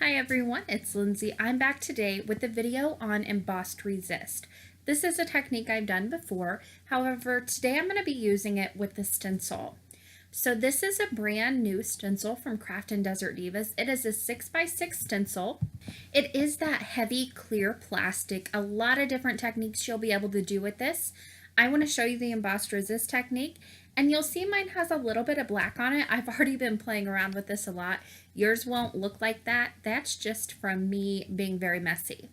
Hi everyone, it's Lindsay. I'm back today with a video on Embossed Resist. This is a technique I've done before, however today I'm going to be using it with the stencil. So this is a brand new stencil from Craft and Desert Divas. It is a 6x6 stencil. It is that heavy clear plastic. A lot of different techniques you'll be able to do with this. I want to show you the Embossed Resist technique, and you'll see mine has a little bit of black on it. I've already been playing around with this a lot. Yours won't look like that. That's just from me being very messy.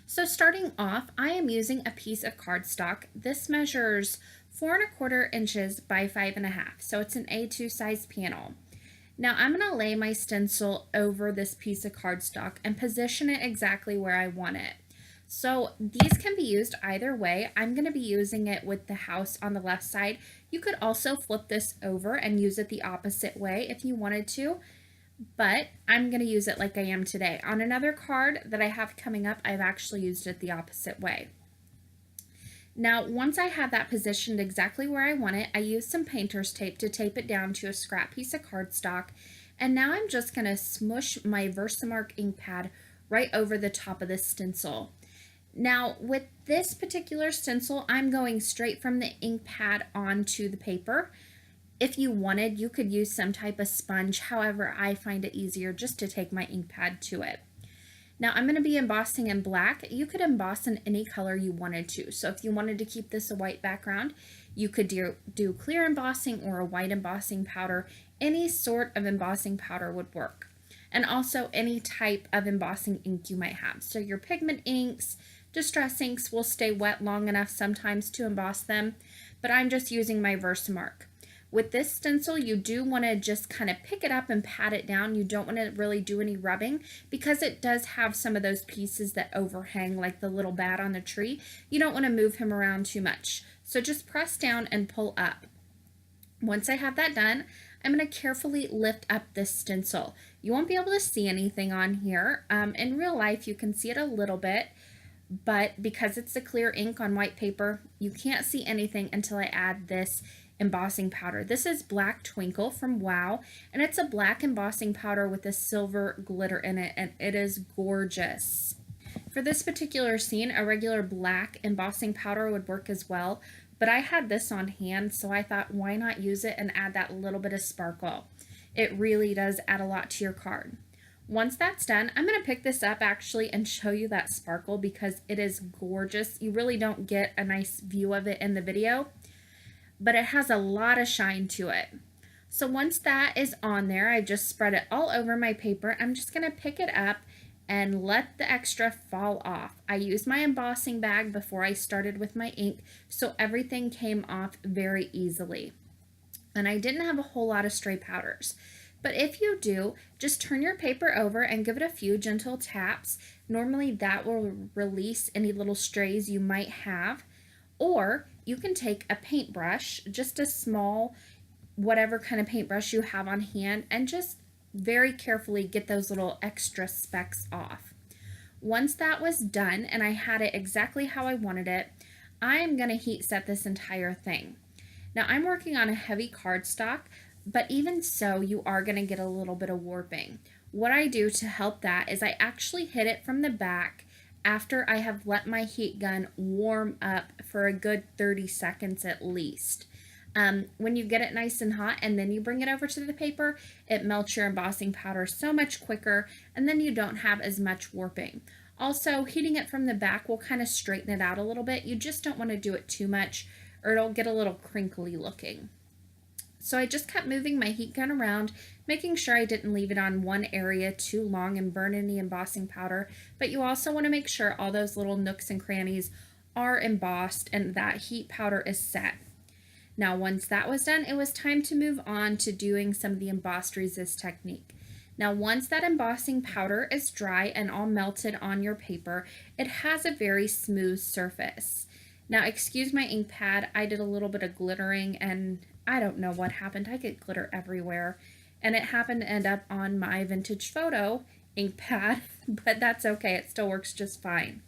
So starting off, I am using a piece of cardstock. This measures 4¼ inches by 5½. So it's an A2 size panel. Now I'm going to lay my stencil over this piece of cardstock and position it exactly where I want it. So these can be used either way. I'm going to be using it with the house on the left side. You could also flip this over and use it the opposite way if you wanted to, but I'm going to use it like I am today. On another card that I have coming up, I've actually used it the opposite way. Now, once I have that positioned exactly where I want it, I use some painter's tape to tape it down to a scrap piece of cardstock. And now I'm just going to smush my Versamark ink pad right over the top of the stencil. Now, with this particular stencil, I'm going straight from the ink pad onto the paper. If you wanted, you could use some type of sponge. However, I find it easier just to take my ink pad to it. Now, I'm going to be embossing in black. You could emboss in any color you wanted to. So if you wanted to keep this a white background, you could do clear embossing or a white embossing powder. Any sort of embossing powder would work. And also any type of embossing ink you might have. So your pigment inks, distress inks will stay wet long enough sometimes to emboss them, but I'm just using my Versamark. With this stencil, you do want to just kind of pick it up and pat it down. You don't want to really do any rubbing because it does have some of those pieces that overhang, like the little bat on the tree. You don't want to move him around too much. So just press down and pull up. Once I have that done, I'm going to carefully lift up this stencil. You won't be able to see anything on here. In real life, you can see it a little bit, but because it's the clear ink on white paper, you can't see anything until I add this embossing powder. This is Black Twinkle from Wow, and it's a black embossing powder with a silver glitter in it, and it is gorgeous. For this particular scene, a regular black embossing powder would work as well, but I had this on hand, so I thought, why not use it and add that little bit of sparkle? It really does add a lot to your card. Once that's done, I'm going to pick this up actually and show you that sparkle because it is gorgeous. You really don't get a nice view of it in the video, but it has a lot of shine to it. So once that is on there, I just spread it all over my paper. I'm just going to pick it up and let the extra fall off. I used my embossing bag before I started with my ink, so everything came off very easily. And I didn't have a whole lot of stray powders. But if you do, just turn your paper over and give it a few gentle taps. Normally that will release any little strays you might have. Or you can take a paintbrush, just a small, whatever kind of paintbrush you have on hand, and just very carefully get those little extra specks off. Once that was done and I had it exactly how I wanted it, I'm going to heat set this entire thing. Now I'm working on a heavy cardstock, but even so, you are going to get a little bit of warping. What I do to help that is I actually hit it from the back after I have let my heat gun warm up for a good 30 seconds at least. When you get it nice and hot and then you bring it over to the paper, it melts your embossing powder so much quicker, and then you don't have as much warping. Also, heating it from the back will kind of straighten it out a little bit. You just don't want to do it too much or it'll get a little crinkly looking. So I just kept moving my heat gun around, making sure I didn't leave it on one area too long and burn any embossing powder, but you also want to make sure all those little nooks and crannies are embossed and that heat powder is set. Now once that was done, it was time to move on to doing some of the Embossed Resist technique. Now once that embossing powder is dry and all melted on your paper, it has a very smooth surface. Now excuse my ink pad, I did a little bit of glittering and I don't know what happened. I get glitter everywhere, and it happened to end up on my vintage photo ink pad, but that's okay. It still works just fine.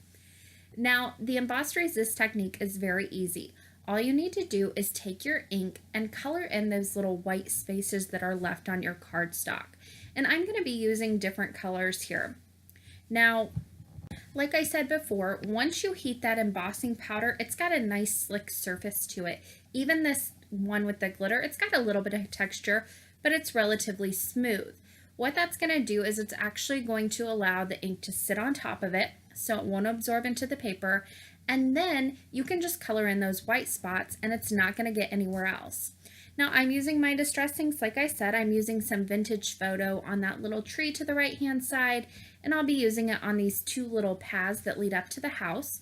Now, the Embossed Resist technique is very easy. All you need to do is take your ink and color in those little white spaces that are left on your cardstock. and I'm going to be using different colors here. Now, like I said before, once you heat that embossing powder, it's got a nice slick surface to it. Even this one with the glitter, it's got a little bit of texture, but it's relatively smooth. What that's going to do is it's actually going to allow the ink to sit on top of it so it won't absorb into the paper, and then you can just color in those white spots and it's not going to get anywhere else. Now I'm using my distress inks. Like I said, I'm using some Vintage Photo on that little tree to the right hand side, and I'll be using it on these two little paths that lead up to the house.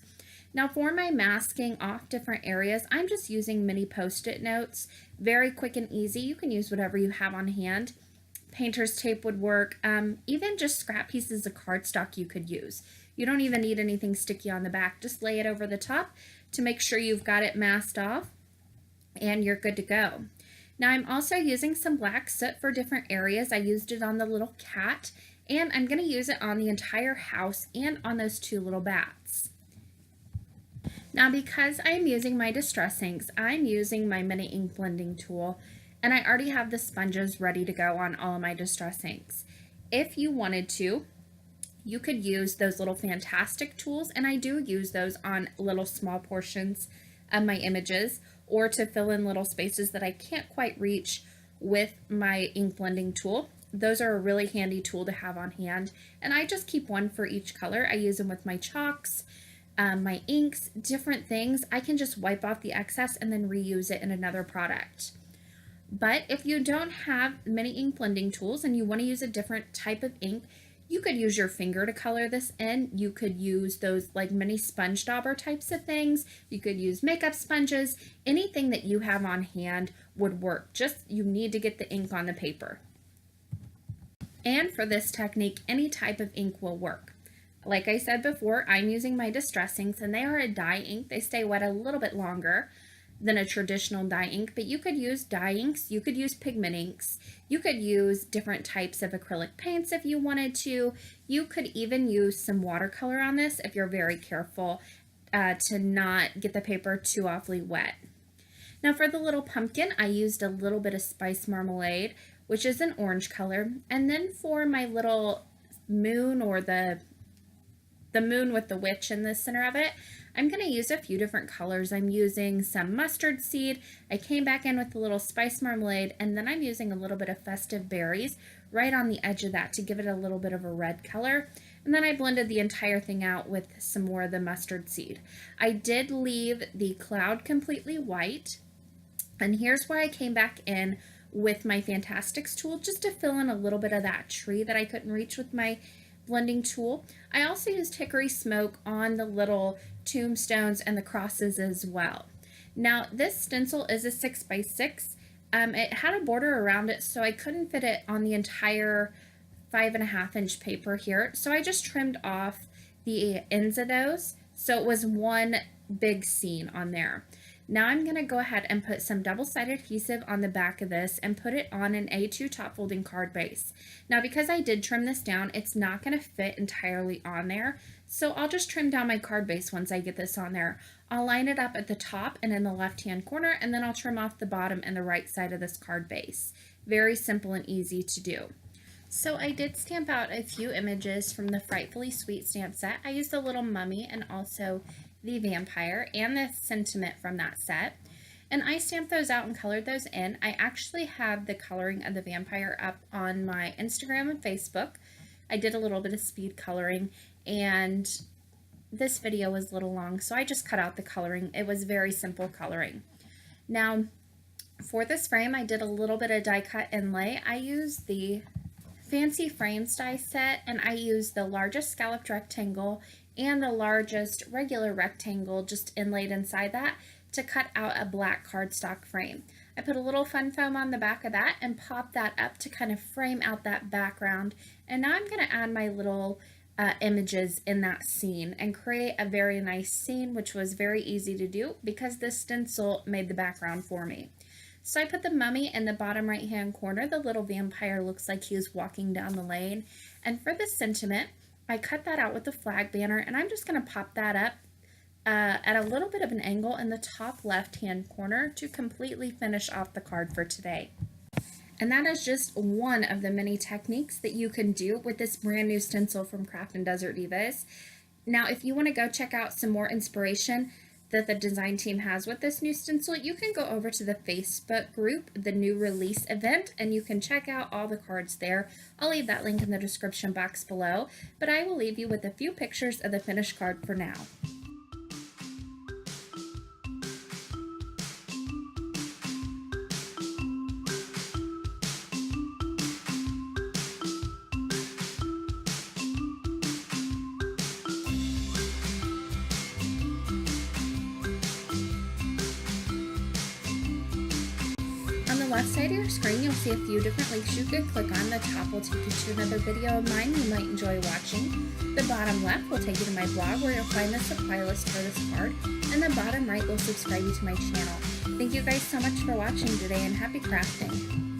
Now for my masking off different areas, I'm just using mini post-it notes. Very quick and easy. You can use whatever you have on hand. Painter's tape would work. Even just scrap pieces of cardstock you could use. You don't even need anything sticky on the back. Just lay it over the top to make sure you've got it masked off and you're good to go. Now I'm also using some black soot for different areas. I used it on the little cat, and I'm going to use it on the entire house and on those two little bats. Now because I'm using my distress inks, I'm using my mini ink blending tool, and I already have the sponges ready to go on all of my distress inks. If you wanted to, you could use those little fantastic tools, and I do use those on little small portions of my images, or to fill in little spaces that I can't quite reach with my ink blending tool. Those are a really handy tool to have on hand, and I just keep one for each color. I use them with my chalks, my inks, different things. I can just wipe off the excess and then reuse it in another product. But if you don't have many ink blending tools and you want to use a different type of ink, you could use your finger to color this in. You could use those like mini sponge dauber types of things. You could use makeup sponges. Anything that you have on hand would work. Just you need to get the ink on the paper. And for this technique, any type of ink will work. Like I said before, I'm using my distress inks, and they are a dye ink. They stay wet a little bit longer than a traditional dye ink, but you could use dye inks, you could use pigment inks, you could use different types of acrylic paints if you wanted to. You could even use some watercolor on this if you're very careful to not get the paper too awfully wet. Now for the little pumpkin, I used a little bit of Spice Marmalade, which is an orange color, and then for my little moon, or the moon with the witch in the center of it, I'm going to use a few different colors. I'm using some mustard seed. I came back in with a little Spice Marmalade, and then I'm using a little bit of Festive Berries right on the edge of that to give it a little bit of a red color. And then I blended the entire thing out with some more of the mustard seed. I did leave the cloud completely white, and here's where I came back in with my Fantastics tool just to fill in a little bit of that tree that I couldn't reach with my blending tool. I also used hickory smoke on the little tombstones and the crosses as well. Now this stencil is a 6x6. It had a border around it, so I couldn't fit it on the entire 5.5 inch paper here, so I just trimmed off the ends of those, so it was one big scene on there. Now I'm going to go ahead and put some double-sided adhesive on the back of this and put it on an A2 top folding card base. Now because I did trim this down, it's not going to fit entirely on there, so I'll just trim down my card base once I get this on there. I'll line it up at the top and in the left-hand corner, and then I'll trim off the bottom and the right side of this card base. Very simple and easy to do. So I did stamp out a few images from the Frightfully Sweet stamp set. I used a little mummy and also the vampire and the sentiment from that set, and I stamped those out and colored those in. I actually have the coloring of the vampire up on my Instagram and Facebook. I did a little bit of speed coloring, and this video was a little long, so I just cut out the coloring. It was very simple coloring. Now for this frame, I did a little bit of die cut inlay. I used the Fancy Frames die set, and I used the largest scalloped rectangle and the largest regular rectangle just inlaid inside that to cut out a black cardstock frame. I put a little fun foam on the back of that and popped that up to kind of frame out that background. And now I'm going to add my little images in that scene and create a very nice scene, which was very easy to do because this stencil made the background for me. So I put the mummy in the bottom right hand corner. The little vampire looks like he was walking down the lane. And for the sentiment, I cut that out with the flag banner, and I'm just going to pop that up at a little bit of an angle in the top left hand corner to completely finish off the card for today. And that is just one of the many techniques that you can do with this brand new stencil from Craft and Desert Divas. Now, if you want to go check out some more inspiration that the design team has with this new stencil, you can go over to the Facebook group, the new release event, and you can check out all the cards there. I'll leave that link in the description box below, but I will leave you with a few pictures of the finished card for now. On the left side of your screen, you'll see a few different links you could click on. The top will take you to another video of mine you might enjoy watching. The bottom left will take you to my blog where you'll find the supply list for this card. And the bottom right will subscribe you to my channel. Thank you guys so much for watching today, and happy crafting!